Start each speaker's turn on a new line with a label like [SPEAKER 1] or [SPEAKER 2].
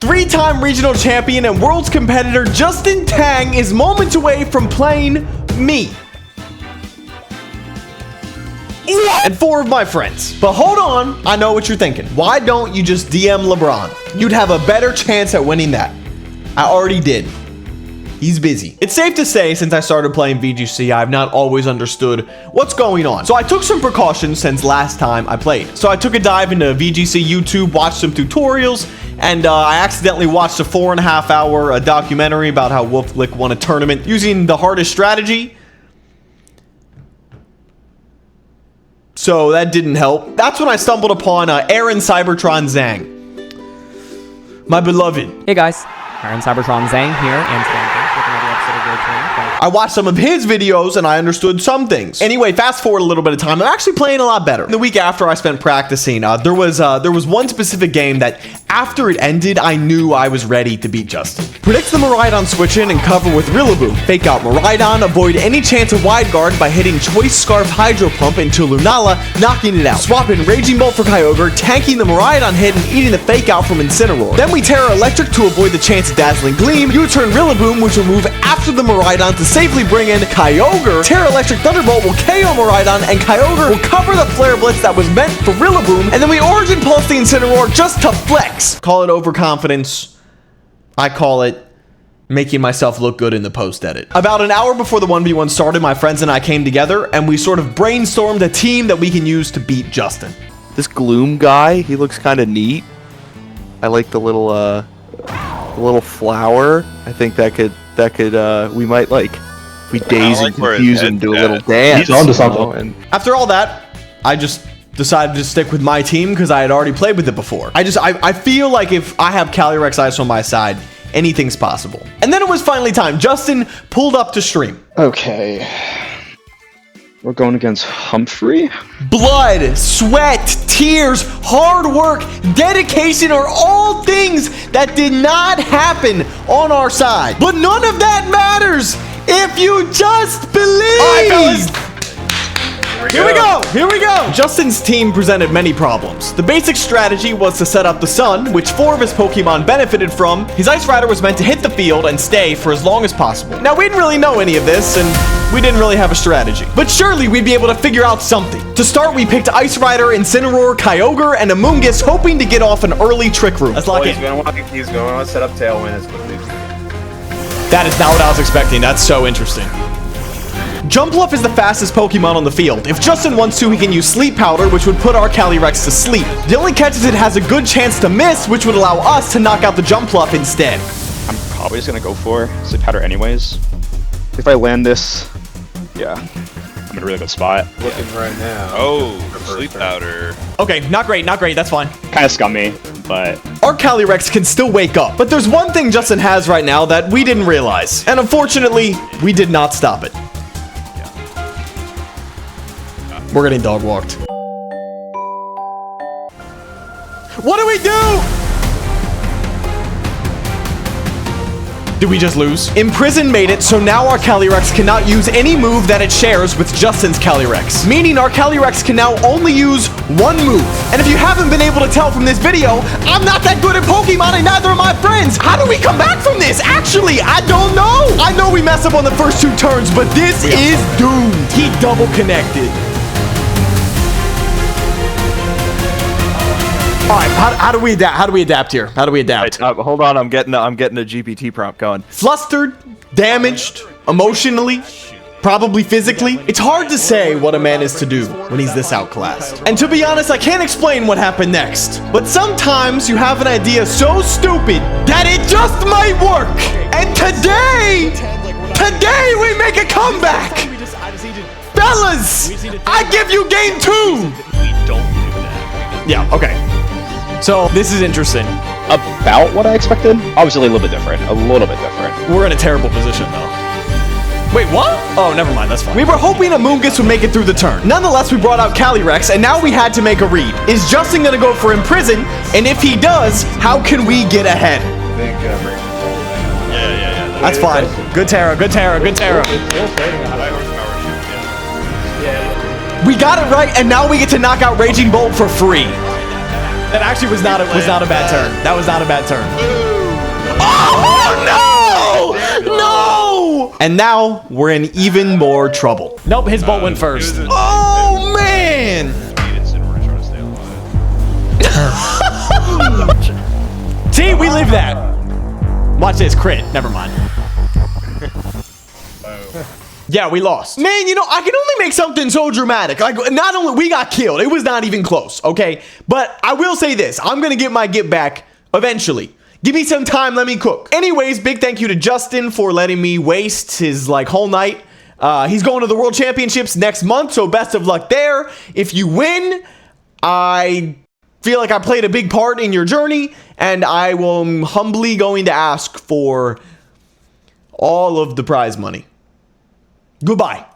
[SPEAKER 1] Three-time regional champion and world's competitor Justin Tang is moments away from playing me and 4 of my friends. But hold on, I know what you're thinking. Why don't you just DM LeBron? You'd have a better chance at winning that. I already did. He's busy. It's safe to say, since I started playing VGC, I've not always understood what's going on. So I took some precautions since last time I played. So I took a dive into VGC YouTube, watched some tutorials, and I accidentally watched a 4.5-hour documentary about how Wolflick won a tournament using the hardest strategy. So that didn't help. That's when I stumbled upon Aaron Cybertron Zhang. My beloved.
[SPEAKER 2] Hey guys, Aaron Cybertron Zhang here, and today I'm back with another episode of Road Training.
[SPEAKER 1] I watched some of his videos and I understood some things. Anyway, fast forward a little bit of time. I'm actually playing a lot better. The week after I spent practicing, there was one specific game that after it ended, I knew I was ready to beat Justin. Predicts the Miraidon switch in and cover with Rillaboom. Fake out Miraidon, avoid any chance of wide guard by hitting Choice Scarf Hydro Pump into Lunala, knocking it out. Swap in Raging Bolt for Kyogre, tanking the Miraidon hit and eating the fake out from Incineroar. Then we Terra Electric to avoid the chance of Dazzling Gleam. U-turn Rillaboom, which will move after the Miraidon to safely bring in Kyogre. Terra Electric Thunderbolt will KO Miraidon, and Kyogre will cover the Flare Blitz that was meant for Rillaboom, and then we Origin Pulse the Incineroar just to flex. Call it overconfidence. I call it making myself look good in the post-edit. About an hour before the 1v1 started, my friends and I came together, and we sort of brainstormed a team that we can use to beat Justin.
[SPEAKER 3] This Gloom guy, he looks kind of neat. I like the little flower. I think that could we might like we daze and confuse him, do a little dance.
[SPEAKER 4] He's onto something.
[SPEAKER 3] And
[SPEAKER 1] after all that, I just decided to stick with my team because I had already played with it before. I feel like if I have Calyrex Ice on my side, anything's possible. And then it was finally time. Justin pulled up to stream.
[SPEAKER 4] Okay. We're going against Humphrey?
[SPEAKER 1] Blood, sweat, tears, hard work, dedication are all things that did not happen on our side. But none of that matters if you just believe. All right, fellas. Here we go! Here we go! Justin's team presented many problems. The basic strategy was to set up the sun, which 4 of his Pokemon benefited from. His Ice Rider was meant to hit the field and stay for as long as possible. Now, we didn't really know any of this, and we didn't really have a strategy. But surely we'd be able to figure out something. To start, we picked Ice Rider, Incineroar, Kyogre, and Amoonguss, hoping to get off an early Trick Room. Let's lock in.
[SPEAKER 5] He's going to set up Tailwind as quickly as he can.
[SPEAKER 1] That is not what I was expecting. That's so interesting. Jumpluff is the fastest Pokemon on the field. If Justin wants to, he can use Sleep Powder, which would put our Calyrex to sleep. The only catch is it has a good chance to miss, which would allow us to knock out the Jumpluff instead.
[SPEAKER 6] I'm probably just gonna go for Sleep Powder anyways.
[SPEAKER 4] If I land this,
[SPEAKER 6] yeah, I'm in a really good spot.
[SPEAKER 5] Looking right now.
[SPEAKER 7] Oh, Sleep Powder.
[SPEAKER 1] Okay, not great, that's fine.
[SPEAKER 6] Kind of scummy, but
[SPEAKER 1] our Calyrex can still wake up. But there's one thing Justin has right now that we didn't realize. And unfortunately, we did not stop it. We're getting dog walked. What do we do? Did we just lose? Imprison made it, so now our Calyrex cannot use any move that it shares with Justin's Calyrex. Meaning our Calyrex can now only use one move. And if you haven't been able to tell from this video, I'm not that good at Pokemon and neither are my friends. How do we come back from this? Actually, I don't know. I know we messed up on the first 2 turns, but this is doomed. He double connected. All right, how do we adapt? How do we adapt here? How do we adapt?
[SPEAKER 3] hold on, I'm getting a GPT prompt going.
[SPEAKER 1] Flustered, damaged, emotionally, probably physically. It's hard to say what a man is to do when he's this outclassed. And to be honest, I can't explain what happened next. But sometimes you have an idea so stupid that it just might work. And today we make a comeback. Fellas, I give you game 2.
[SPEAKER 7] We don't do that.
[SPEAKER 1] Yeah, okay. So, this is interesting.
[SPEAKER 6] about what I expected. Obviously a little bit different.
[SPEAKER 1] We're in a terrible position, though. Wait, what? Oh, never mind, that's fine. We were hoping Amoonguss would make it through the turn. Nonetheless, we brought out Calyrex, and now we had to make a read. Is Justin gonna go for Imprison? And if he does, how can we get ahead?
[SPEAKER 5] I think
[SPEAKER 7] Yeah.
[SPEAKER 1] That's fine. Good Terra. We got it right, and now we get to knock out Raging Bolt for free. That actually was not a bad turn. That was not a bad turn. Oh no! No! And now we're in even more trouble.
[SPEAKER 2] Nope, his bolt went first.
[SPEAKER 1] Oh man!
[SPEAKER 7] It's in order to try to stay alive.
[SPEAKER 2] See, we live that. Watch this crit. Never mind.
[SPEAKER 1] Yeah, we lost. Man, you know, I can only make something so dramatic. Like, not only we got killed, it was not even close, okay? But I will say this, I'm gonna get my get back eventually. Give me some time, let me cook. Anyways, big thank you to Justin for letting me waste his like whole night. He's going to the World Championships next month, so best of luck there. If you win, I feel like I played a big part in your journey, and I am humbly going to ask for all of the prize money. Goodbye.